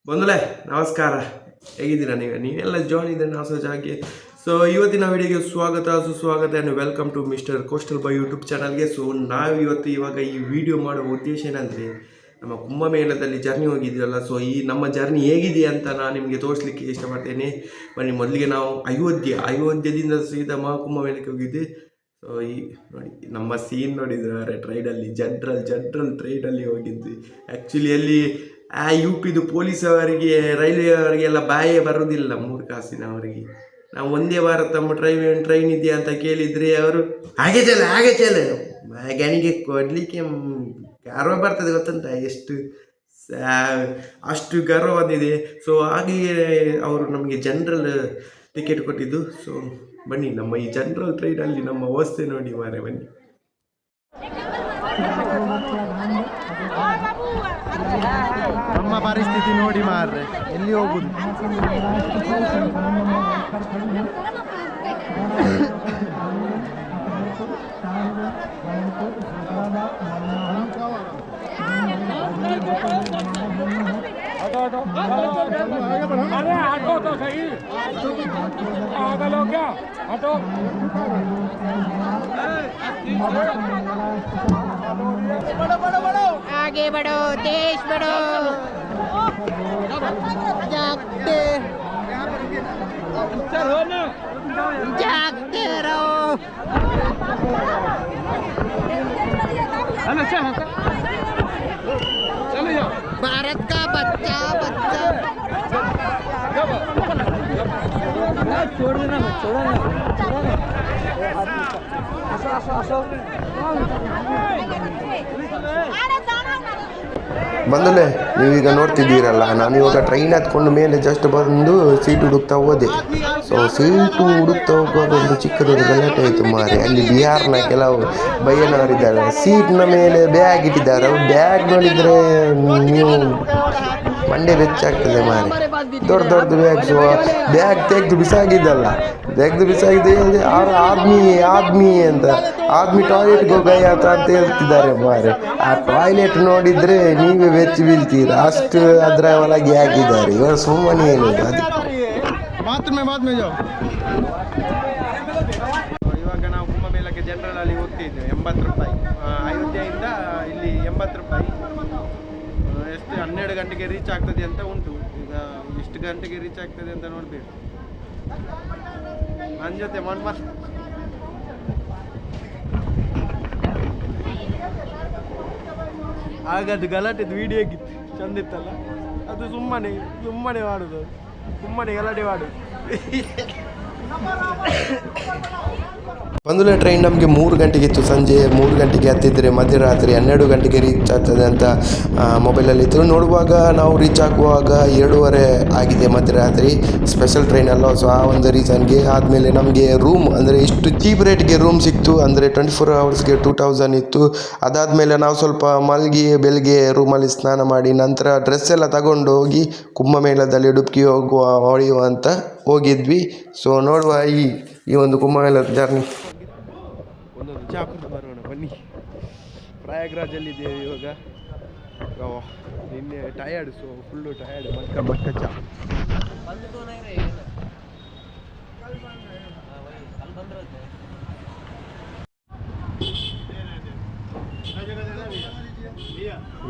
ಬಂಧುಗಳೇ ನಮಸ್ಕಾರ. ಹೇಗಿದ್ದೀರಾ ನೀವೆಲ್ಲ ಜಾಯ್ನ್ ಇದ್ದೀರಾ ನಾವು ಸಹ ಜಾಗೆ. ಸೊ ಇವತ್ತಿನ ವಿಡಿಯೋಗೆ ಸ್ವಾಗತ ಸುಸ್ವಾಗತ and welcome to mister coastal boy YouTube ಚಾನಲ್ಗೆ. ಸೊ ನಾವು ಇವಾಗ ಈ ವಿಡಿಯೋ ಮಾಡುವ ಉದ್ದೇಶ ಏನಂದರೆ, ನಮ್ಮ ಕುಂಭಮೇಳದಲ್ಲಿ ಜರ್ನಿ ಹೋಗಿದ್ದೀವಲ್ಲ, ಸೊ ಈ ನಮ್ಮ ಜರ್ನಿ ಹೇಗಿದೆ ಅಂತ ನಾನು ನಿಮಗೆ ತೋರಿಸ್ಲಿಕ್ಕೆ ಇಷ್ಟಪಡ್ತೇನೆ. ಬನ್ನಿ, ಮೊದಲಿಗೆ ನಾವು ಅಯೋಧ್ಯದಿಂದ ಸೀದಾ ಮಹಾಕುಂಭಮೇಳಕ್ಕೆ ಹೋಗಿದ್ದೆ. ಸೊ ಈ ನೋಡಿ ನಮ್ಮ ಸೀನ್ ನೋಡಿದರೆ ಟ್ರೈನಲ್ಲಿ ಜನರಲ್ ಟ್ರೈನಲ್ಲಿ ಹೋಗಿದ್ವಿ. ಆ್ಯಕ್ಚುಲಿ ಅಲ್ಲಿ UPದು ಪೊಲೀಸ್ ಅವರಿಗೆ ರೈಲ್ವೆ ಅವರಿಗೆಲ್ಲ ಬಾಯೇ ಬರೋದಿಲ್ಲ, 3 ಕಾಸಿನವರಿಗೆ. ನಾವು ಒಂದೇ ವಾರ ತಮ್ಮ ಟ್ರೈನ್ ಇದೆಯಾ ಅಂತ ಕೇಳಿದರೆ ಅವರು ಹಾಗೆ ಚಲ ಗಣಿಗೆ ಕೊಡಲಿಕ್ಕೆ ಗರ್ವ ಬರ್ತದೆ, ಗೊತ್ತಂತ ಅಷ್ಟು ಗರ್ವ ಬಂದಿದೆ. ಸೊ ಹಾಗೆಯೇ ಅವರು ನಮಗೆ ಜನರಲ್ ಟಿಕೆಟ್ ಕೊಟ್ಟಿದ್ದು. ಸೊ ಬನ್ನಿ, ನಮ್ಮ ಈ ಜನರಲ್ ಟ್ರೈನಲ್ಲಿ ನಮ್ಮ ವ್ಯವಸ್ಥೆ ನೋಡಿ ಮಾರೆ, ಬನ್ನಿ. ನಮ್ಮ ಪರಿಸ್ಥಿತಿ ನೋಡಿ ಮಾರ್ರೆ, ಎಲ್ಲಿ ಹೋಗುದು? ऑटो तो सही, पागल हो क्या? ऑटो आगे बढ़ो, देश बढ़ो, जागते जागते रहो। भारत का बच्चा छोड़ देना, ಬಂದಲೇ ನೀವೀಗ ನೋಡ್ತಿದ್ದೀರಲ್ಲ, ನಾನು ಇವಾಗ ಟ್ರೈನ್ ಹತ್ಕೊಂಡು ಮೇಲೆ ಜಸ್ಟ್ ಬಂದು ಸೀಟ್ ಹುಡುಕ್ತಾ ಹೋದೆ. ಸೊ ಸೀಟು ಹುಡುಕ್ತಾ ಹೋಗುವಾಗ ಒಂದು ಚಿಕ್ಕದೊಂದು ಗಲಾಟೆ ಆಯಿತು ಮಾರೆ. ಅಲ್ಲಿ ಬಿಹಾರ್ನ ಕೆಲವು ಬಯ್ಯನವರಿದ್ದಾರೆ, ಸೀಟ್ನ ಮೇಲೆ ಬ್ಯಾಗ್ ಇಟ್ಟಿದ್ದಾರೆ. ಬ್ಯಾಗ್ ನೋಡಿದರೆ ನೀವು ಮಂಡೆ ಬೆಚ್ಚಾಗ್ತದೆ ಮಾರೆ. ದೊಡ್ಡ ಬ್ಯಾಗ್ಸು, ಬ್ಯಾಗ್ ತೆಗೆದು ಬಿಸಾಗಿದ್ದಲ್ಲ, ಹೇಳಿದೆ ಆದ್ಮಿ ಅಂತ, ಆದ್ಮಿ ಟಾಯ್ಲೆಟ್ಗೆ ಹೋಗಯ್ಯ ಅಂತ ಹೇಳ್ತಿದ್ದಾರೆ ಮಾರೆ. ಆ ಟಾಯ್ಲೆಟ್ ನೋಡಿದರೆ ನೀವೇ ಬೆಚ್ಚಿ ಬೀಳ್ತೀರ, ಅಷ್ಟು ಅದರ ಒಳಗೆ ಹಾಕಿದ್ದಾರೆ. ಇವರು ಸುಮ್ಮನೆ ಹೇಳೋದು ಅದು. ಇವಾಗ ನಾವು ಕುಂಭಮೇಳಕ್ಕೆ ಜನರಲ್ ಹೋಗ್ತಿದ್ವಿ. 80 ರೂಪಾಯಿ ಅಯೋಧ್ಯೆಯಿಂದ ಇಲ್ಲಿ 80 ರೂಪಾಯಿ. ಎಷ್ಟು 12 ಗಂಟೆಗೆ ರೀಚ್ ಆಗ್ತದೆ ಅಂತ ಉಂಟು. ಈಗ ಎಷ್ಟು ಗಂಟೆಗೆ ರೀಚ್ ಆಗ್ತದೆ ಅಂತ ನೋಡ್ಬೇಕು. ನನ್ನ ಜೊತೆ ಆಗದು ಗಲಾಟೆದು ವಿಡಿಯೋ ಆಗಿತ್ತು, ಚಂದ ಇತ್ತಲ್ಲ. ಅದು ಸುಮ್ಮನೆ ಮಾಡುದು, ಸುಮ್ಮನೆ ಗಲಾಟೆ ಮಾಡುದು. ಬಂದುಲೆ ಟ್ರೈನ್ ನಮಗೆ 3 ಗಂಟೆಗಿತ್ತು. ಸಂಜೆ 3 ಗಂಟೆಗೆ ಹತ್ತಿದ್ರೆ ಮಧ್ಯರಾತ್ರಿ 12 ಗಂಟೆಗೆ ರೀಚ್ ಆಗ್ತದೆ ಅಂತ ಮೊಬೈಲಲ್ಲಿತ್ತು. ನೋಡುವಾಗ ನಾವು ರೀಚ್ ಆಗುವಾಗ 2:30 ಆಗಿದೆ ಮಧ್ಯರಾತ್ರಿ. ಸ್ಪೆಷಲ್ ಟ್ರೈನ್ ಅಲ್ಲ, ಸೊ ಆ ಒಂದು ರೀಸನ್ಗೆ. ಆದಮೇಲೆ ನಮಗೆ ರೂಮ್ ಅಂದರೆ ಇಷ್ಟು ಚೀಪ್ ರೇಟ್ಗೆ ರೂಮ್ ಸಿಕ್ತು. ಅಂದರೆ 24 ಅವರ್ಸ್ಗೆ 2000 ಇತ್ತು. ಅದಾದಮೇಲೆ ನಾವು ಸ್ವಲ್ಪ ಮಲಗಿ ಬೆಳಗ್ಗೆ ರೂಮಲ್ಲಿ ಸ್ನಾನ ಮಾಡಿ ನಂತರ ಡ್ರೆಸ್ ಎಲ್ಲ ತಗೊಂಡು ಹೋಗಿ ಕುಂಭಮೇಳದಲ್ಲಿ ಡುಬ್ಕಿ ಹೊಡೆಯುವ ಅಂತ ಹೋಗಿದ್ವಿ. ಸೊ ನೋಡುವ ಈ ಒಂದು ಕುಂಭಮೇಳದ ಜರ್ನಿ. ಒಂದೊಂದು ಚಾ ಕುಡಿದು ಬರೋಣ ಬನ್ನಿ. ಪ್ರಯಾಗ್ರಾಜಲ್ಲಿದ್ದೇವೆ ಇವಾಗ. ನಿನ್ನೆ ಟಯರ್ಡ್, ಸೊ ಫುಲ್ಲು ಟಯರ್ಡ್. ಮಕ್ಕ ಚಾ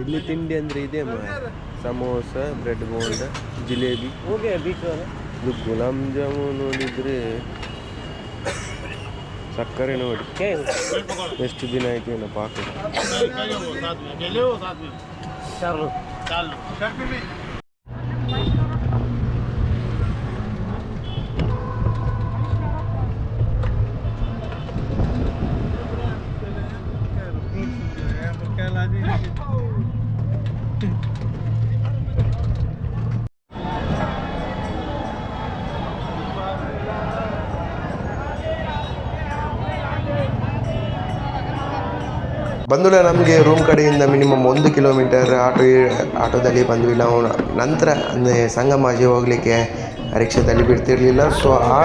ಇಲ್ಲಿ ತಿಂಡಿ ಅಂದರೆ ಇದೆ ಸಮೋಸ, ಬ್ರೆಡ್ ಬೋಂಡ, ಜಿಲೇಬಿ, ಇದು ಗುಲಾಬ್ ಜಾಮೂನ್ ನೋಡಿದರೆ ಸಕ್ಕರೆ ನೋಡಿ ಎಷ್ಟು ದಿನ ಆಯ್ತು ಏನೋ ಪಾಕ. ಬಂದುಲೆ ನಮಗೆ ರೂಮ್ ಕಡೆಯಿಂದ ಮಿನಿಮಮ್ 1 ಕಿಲೋಮೀಟರ್ ಆಟೋದಲ್ಲಿ ಬಂದ್ವಿ ನಾವು. ನಂತರ ಅಂದರೆ ಸಂಗಮಾಜಿ ಹೋಗಲಿಕ್ಕೆ ರಿಕ್ಷಾದಲ್ಲಿ ಬಿಡ್ತಿರ್ಲಿಲ್ಲ. ಸೊ ಆ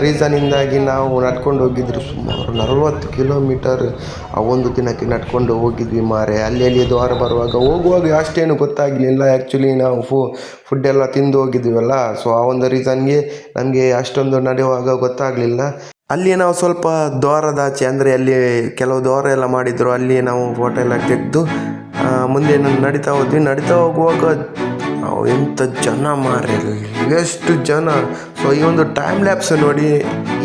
ರೀಸನಿಂದಾಗಿ ನಾವು ನಡ್ಕೊಂಡು ಹೋಗಿದ್ರು ಸುಮಾರು 40 ಕಿಲೋಮೀಟರ್ ಆ ಒಂದು ದಿನಕ್ಕೆ ನಡ್ಕೊಂಡು ಹೋಗಿದ್ವಿ ಮಾರೆ. ಅಲ್ಲಿ ದ್ವಾರ ಹೋಗುವಾಗ ಅಷ್ಟೇನು ಗೊತ್ತಾಗಲಿಲ್ಲ. ಆ್ಯಕ್ಚುಲಿ ನಾವು ಫುಡ್ಡೆಲ್ಲ ತಿಂದು ಹೋಗಿದ್ವಲ್ಲ, ಸೊ ಆ ಒಂದು ರೀಸನ್ಗೆ ನಮಗೆ ಅಷ್ಟೊಂದು ನಡೆಯುವಾಗ ಗೊತ್ತಾಗಲಿಲ್ಲ. ಅಲ್ಲಿ ನಾವು ಸ್ವಲ್ಪ ದ್ವಾರದಾಚೆ ಅಂದರೆ ಅಲ್ಲಿ ಕೆಲವು ದ್ವಾರ ಎಲ್ಲ ಮಾಡಿದ್ರು, ಅಲ್ಲಿ ನಾವು ಫೋಟೋ ಎಲ್ಲ ತೆಗೆದು ಮುಂದೆ ನಡೀತಾ ಹೋಗುವಾಗ ಎಂಥ ಜನ ಮಾರೆ, ಎಷ್ಟು ಜನ. ಸೊ ಈ ಒಂದು ಟೈಮ್ ಲ್ಯಾಪ್ಸ್ ನೋಡಿ,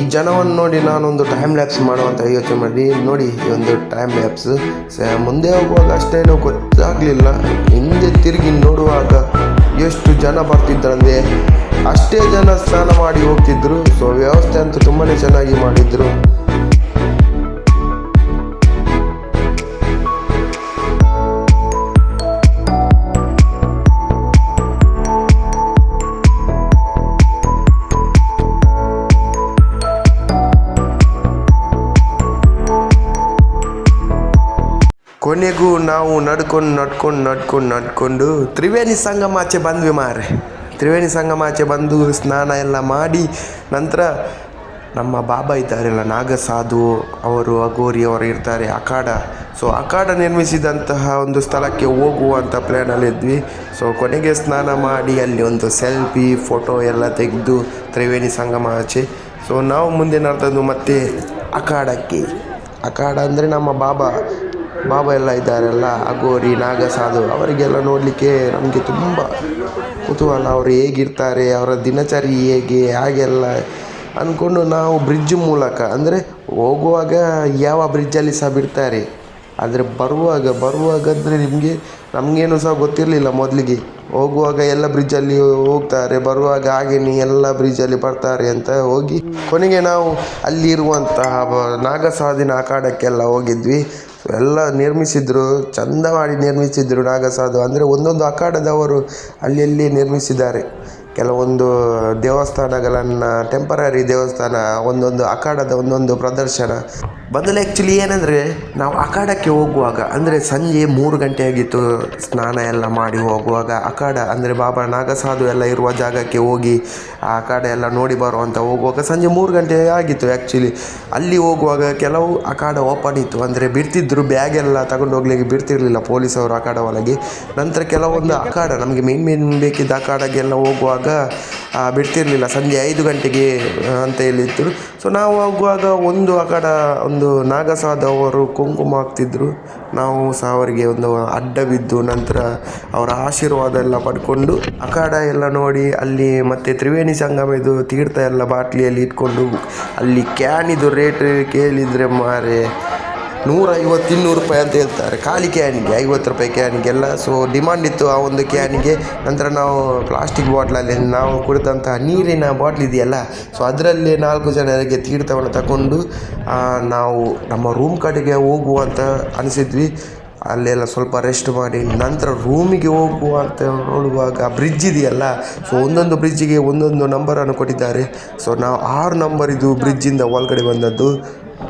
ಈ ಜನವನ್ನು ನೋಡಿ ನಾನೊಂದು ಟೈಮ್ ಲ್ಯಾಪ್ಸ್ ಮಾಡುವಂಥ ಯೋಚನೆ ಮಾಡಿ ನೋಡಿ ಈ ಒಂದು ಟೈಮ್ ಲ್ಯಾಪ್ಸ್. ಮುಂದೆ ಹೋಗುವಾಗ ಅಷ್ಟೇನೂ ಗೊತ್ತಾಗಲಿಲ್ಲ, ಹಿಂದೆ ತಿರುಗಿ ನೋಡುವಾಗ ಎಷ್ಟು ಜನ ಬರ್ತಿದ್ರಂದರೆ ಅಷ್ಟೇ ಜನ ಸ್ನಾನ ಮಾಡಿ ಹೋಗ್ತಿದ್ರು. ಸೊ ವ್ಯವಸ್ಥೆ ಅಂತೂ ತುಂಬಾ ಚೆನ್ನಾಗಿ ಮಾಡಿದ್ರು. ಕೊನೆಗೂ ನಾವು ನಡ್ಕೊಂಡು ತ್ರಿವೇಣಿ ಸಂಗಮಾಚೆ ಬಂದ್ವಿ ಮಾರೆ. ತ್ರಿವೇಣಿ ಸಂಗಮಾಚೆ ಬಂದು ಸ್ನಾನ ಎಲ್ಲ ಮಾಡಿ ನಂತರ ನಮ್ಮ ಬಾಬಾ ಇದ್ದಾರಲ್ಲ ನಾಗಸಾಧು ಅವರು, ಅಗೋರಿ ಅವರು ಇರ್ತಾರೆ ಅಖಾಡ. ಸೊ ಅಖಾಡ ನಿರ್ಮಿಸಿದಂತಹ ಒಂದು ಸ್ಥಳಕ್ಕೆ ಹೋಗುವಂಥ ಪ್ಲ್ಯಾನಲ್ಲಿದ್ವಿ. ಸೊ ಕೊನೆಗೆ ಸ್ನಾನ ಮಾಡಿ ಅಲ್ಲಿ ಒಂದು ಸೆಲ್ಫಿ ಫೋಟೋ ಎಲ್ಲ ತೆಗೆದು ತ್ರಿವೇಣಿ ಸಂಗಮಾಚೆ. ಸೊ ನಾವು ಮುಂದೆ ನಡ್ದದ್ದು ಮತ್ತೆ ಅಖಾಡಕ್ಕೆ. ಅಖಾಡ ಅಂದರೆ ನಮ್ಮ ಬಾಬಾ ಎಲ್ಲ ಇದ್ದಾರಲ್ಲ, ಅಗೋರಿ ನಾಗಸಾಧು, ಅವರಿಗೆಲ್ಲ ನೋಡಲಿಕ್ಕೆ ನಮಗೆ ತುಂಬ ಕುತೂಹಲ. ಅವರು ಹೇಗಿರ್ತಾರೆ, ಅವರ ದಿನಚರಿ ಹೇಗೆ, ಹಾಗೆಲ್ಲ ಅಂದ್ಕೊಂಡು ನಾವು ಬ್ರಿಡ್ಜ್ ಮೂಲಕ, ಅಂದರೆ ಹೋಗುವಾಗ ಯಾವ ಬ್ರಿಡ್ಜಲ್ಲಿ ಸಹ ಬಿಡ್ತಾರೆ, ಆದರೆ ಬರುವಾಗ ಅಂದರೆ ನಮಗೇನು ಸಹ ಗೊತ್ತಿರಲಿಲ್ಲ ಮೊದಲಿಗೆ. ಹೋಗುವಾಗ ಎಲ್ಲ ಬ್ರಿಡ್ಜಲ್ಲಿ ಹೋಗ್ತಾರೆ, ಬರುವಾಗ ಹಾಗೇನೆ ಎಲ್ಲ ಬ್ರಿಡ್ಜಲ್ಲಿ ಬರ್ತಾರೆ ಅಂತ ಹೋಗಿ ಕೊನೆಗೆ ನಾವು ಅಲ್ಲಿರುವಂತಹ ನಾಗಸಾಧಿನ ಅಖಾಡಕ್ಕೆಲ್ಲ ಹೋಗಿದ್ವಿ. ಎಲ್ಲ ನಿರ್ಮಿಸಿದ್ರು, ಚಂದ ಮಾಡಿ ನಿರ್ಮಿಸಿದ್ರು ನಾಗಸಾಧು. ಅಂದರೆ ಒಂದೊಂದು ಅಖಾಡದವರು ಅಲ್ಲಿ ನಿರ್ಮಿಸಿದ್ದಾರೆ ಕೆಲವೊಂದು ದೇವಸ್ಥಾನಗಳನ್ನು, ಟೆಂಪರರಿ ದೇವಸ್ಥಾನ, ಒಂದೊಂದು ಅಖಾಡದ ಒಂದೊಂದು ಪ್ರದರ್ಶನ. ಬದಲು ಆ್ಯಕ್ಚುಲಿ ಏನಂದರೆ ನಾವು ಅಖಾಡಕ್ಕೆ ಹೋಗುವಾಗ ಅಂದರೆ ಸಂಜೆ 3 ಗಂಟೆ ಆಗಿತ್ತು. ಸ್ನಾನ ಎಲ್ಲ ಮಾಡಿ ಹೋಗುವಾಗ ಅಖಾಡ ಅಂದರೆ ಬಾಬಾ ನಾಗಸಾಧು ಎಲ್ಲ ಇರುವ ಜಾಗಕ್ಕೆ ಹೋಗಿ ಆ ಅಖಾಡ ಎಲ್ಲ ನೋಡಿ ಬರುವಂಥ ಹೋಗುವಾಗ ಸಂಜೆ 3 ಗಂಟೆ ಆಗಿತ್ತು. ಆ್ಯಕ್ಚುಲಿ ಅಲ್ಲಿ ಹೋಗುವಾಗ ಕೆಲವು ಅಖಾಡ ಓಪನ್ ಇತ್ತು, ಅಂದರೆ ಬಿಡ್ತಿದ್ರು, ಬ್ಯಾಗ್ ಎಲ್ಲ ತಗೊಂಡು ಹೋಗ್ಲಿಕ್ಕೆ ಬಿಡ್ತಿರ್ಲಿಲ್ಲ ಪೊಲೀಸವರು ಅಖಾಡ ಒಳಗೆ. ನಂತರ ಕೆಲವೊಂದು ಅಖಾಡ ನಮಗೆ ಮೇನ್ ಬೇಕಿದ್ದ ಅಖಾಡಕ್ಕೆಲ್ಲ ಹೋಗುವಾಗ ಬಿಡ್ತಿರ್ಲಿಲ್ಲ, ಸಂಜೆ 5 ಗಂಟೆಗೆ ಅಂತ ಹೇಳಿದ್ರು. ಸೊ ನಾವು ಹೋಗುವಾಗ ಒಂದು ಅಖಾಡ, ಒಂದು ನಾಗಸಾಧು ಅವರು ಕುಂಕುಮ ಹಾಕ್ತಿದ್ರು. ನಾವು ಸಹ ಅವರಿಗೆ ಒಂದು ಅಡ್ಡ ಬಿದ್ದು ನಂತರ ಅವರ ಆಶೀರ್ವಾದ ಎಲ್ಲ ಪಡ್ಕೊಂಡು ಅಖಾಡ ಎಲ್ಲ ನೋಡಿ ಅಲ್ಲಿ ಮತ್ತೆ ತ್ರಿವೇಣಿ ಸಂಗಮದ್ದು ತೀರ್ಥ ಎಲ್ಲ ಬಾಟ್ಲಿಯಲ್ಲಿ ಇಟ್ಕೊಂಡು ಅಲ್ಲಿ ಕ್ಯಾನಿದು ರೇಟ್ ಕೇಳಿದರೆ ಮಾರೆ 150-200 ರೂಪಾಯಿ ಅಂತ ಹೇಳ್ತಾರೆ ಖಾಲಿ ಕ್ಯಾನಿಗೆ, 50 ರೂಪಾಯಿ ಕ್ಯಾನಿಗೆಲ್ಲ. ಸೊ ಡಿಮಾಂಡ್ ಇತ್ತು ಆ ಒಂದು ಕ್ಯಾನಿಗೆ. ನಂತರ ನಾವು ಪ್ಲಾಸ್ಟಿಕ್ ಬಾಟ್ಲಲ್ಲಿ ನಾವು ಕುಡಿದಂತಹ ನೀರಿನ ಬಾಟ್ಲ್ ಇದೆಯಲ್ಲ, ಸೊ ಅದರಲ್ಲಿ 4 ಜನರಿಗೆ ತೀರ್ಥವನ್ನು ತಗೊಂಡು ನಾವು ನಮ್ಮ ರೂಮ್ ಕಡೆಗೆ ಹೋಗುವಂತ ಅನಿಸಿದ್ವಿ. ಅಲ್ಲೆಲ್ಲ ಸ್ವಲ್ಪ ರೆಸ್ಟ್ ಮಾಡಿ ನಂತರ ರೂಮಿಗೆ ಹೋಗುವಂತ ನೋಡುವಾಗ ಬ್ರಿಡ್ಜ್ ಇದೆಯಲ್ಲ, ಸೊ ಒಂದೊಂದು ಬ್ರಿಡ್ಜಿಗೆ ಒಂದೊಂದು ನಂಬರನ್ನು ಕೊಟ್ಟಿದ್ದಾರೆ. ಸೊ ನಾವು 6 ನಂಬರ್ ಇದು ಬ್ರಿಡ್ಜಿಂದ ಒಳಗಡೆ ಬಂದದ್ದು.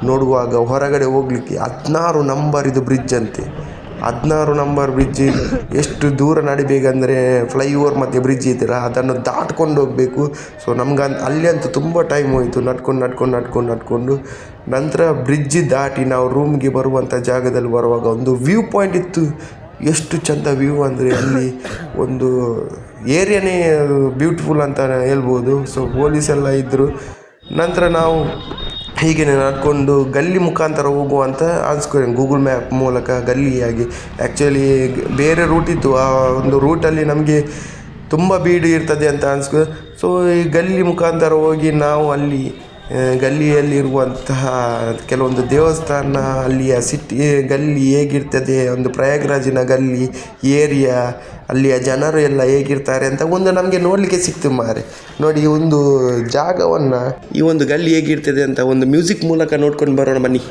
ನೋಡುವಾಗ ಹೊರಗಡೆ ಹೋಗಲಿಕ್ಕೆ 16 ನಂಬರ್ ಇದು ಬ್ರಿಡ್ಜ್ ಅಂತೆ. 16 ನಂಬರ್ ಬ್ರಿಡ್ಜ್ ಎಷ್ಟು ದೂರ ನಡಿಬೇಕಂದರೆ ಫ್ಲೈಓವರ್ ಮತ್ತು ಬ್ರಿಡ್ಜ್ ಇದೆಯಲ್ಲ ಅದನ್ನು ದಾಟ್ಕೊಂಡು ಹೋಗಬೇಕು. ಸೊ ನಮ್ಗೆ ಅಲ್ಲಿ ಅಂತೂ ತುಂಬ ಟೈಮ್ ಹೋಯಿತು ನಡ್ಕೊಂಡು. ನಂತರ ಬ್ರಿಡ್ಜ್ ದಾಟಿ ನಾವು ರೂಮ್ಗೆ ಬರುವಂಥ ಜಾಗದಲ್ಲಿ ಬರುವಾಗ ಒಂದು ವ್ಯೂ ಪಾಯಿಂಟ್ ಇತ್ತು. ಎಷ್ಟು ಚಂದ ವ್ಯೂ ಅಂದರೆ ಅಲ್ಲಿ ಒಂದು ಏರಿಯಾನೇ ಬ್ಯೂಟಿಫುಲ್ ಅಂತ ಹೇಳ್ಬೋದು. ಸೊ ಪೊಲೀಸೆಲ್ಲ ಇದ್ದರು. ನಂತರ ನಾವು ಹೀಗೆ ನಡ್ಕೊಂಡು ಗಲ್ಲಿ ಮುಖಾಂತರ ಹೋಗುವಂತ ಅನ್ಸ್ಕೊಂಡು ಗೂಗಲ್ ಮ್ಯಾಪ್ ಮೂಲಕ ಗಲ್ಲಿಯಾಗಿ. ಆ್ಯಕ್ಚುಲಿ ಬೇರೆ ರೂಟ್ ಇತ್ತು, ಆ ಒಂದು ರೂಟಲ್ಲಿ ನಮಗೆ ತುಂಬ ಬೀಡು ಇರ್ತದೆ ಅಂತ ಅನ್ಸ್ಕೊ. ಸೊ ಈ ಗಲ್ಲಿ ಮುಖಾಂತರ ಹೋಗಿ ನಾವು ಅಲ್ಲಿ ಗಲ್ಲಿಯಲ್ಲಿರುವಂತಹ ಕೆಲವೊಂದು ದೇವಸ್ಥಾನ, ಅಲ್ಲಿಯ ಸಿಟಿ ಗಲ್ಲಿ ಹೇಗಿರ್ತದೆ, ಒಂದು ಪ್ರಯಾಗ್ರಾಜಿನ ಗಲ್ಲಿ ಏರಿಯಾ, ಅಲ್ಲಿಯ ಜನರು ಎಲ್ಲ ಹೇಗಿರ್ತಾರೆ ಅಂತ ಒಂದು ನಮಗೆ ನೋಡಲಿಕ್ಕೆ ಸಿಕ್ತು ಮಾರೆ. ನೋಡಿ ಒಂದು ಜಾಗವನ್ನು, ಈ ಒಂದು ಗಲ್ಲಿ ಹೇಗಿರ್ತದೆ ಅಂತ ಒಂದು ಮ್ಯೂಸಿಕ್ ಮೂಲಕ ನೋಡ್ಕೊಂಡು ಬರೋಣ ಬನ್ನಿ.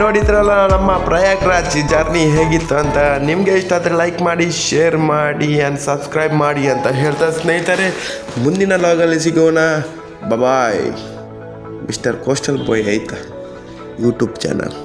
ನೋಡಿದ್ರಲ್ಲ ನಮ್ಮ ಪ್ರಯಾಗ್ರಾಜ್ ಜರ್ನಿ ಹೇಗಿತ್ತು ಅಂತ. ನಿಮಗೆ ಇಷ್ಟ ಆದರೆ ಲೈಕ್ ಮಾಡಿ, ಶೇರ್ ಮಾಡಿ ಆ್ಯಂಡ್ ಸಬ್ಸ್ಕ್ರೈಬ್ ಮಾಡಿ ಅಂತ ಹೇಳ್ತಾ ಸ್ನೇಹಿತರೆ, ಮುಂದಿನ ಲಾಗಲ್ಲಿ ಸಿಗೋಣ. ಬಾಯ್. ಮಿಸ್ಟರ್ ಕೋಸ್ಟಲ್ ಬಾಯ್ ಆಯಿತಾ ಯೂಟ್ಯೂಬ್ ಚಾನಲ್.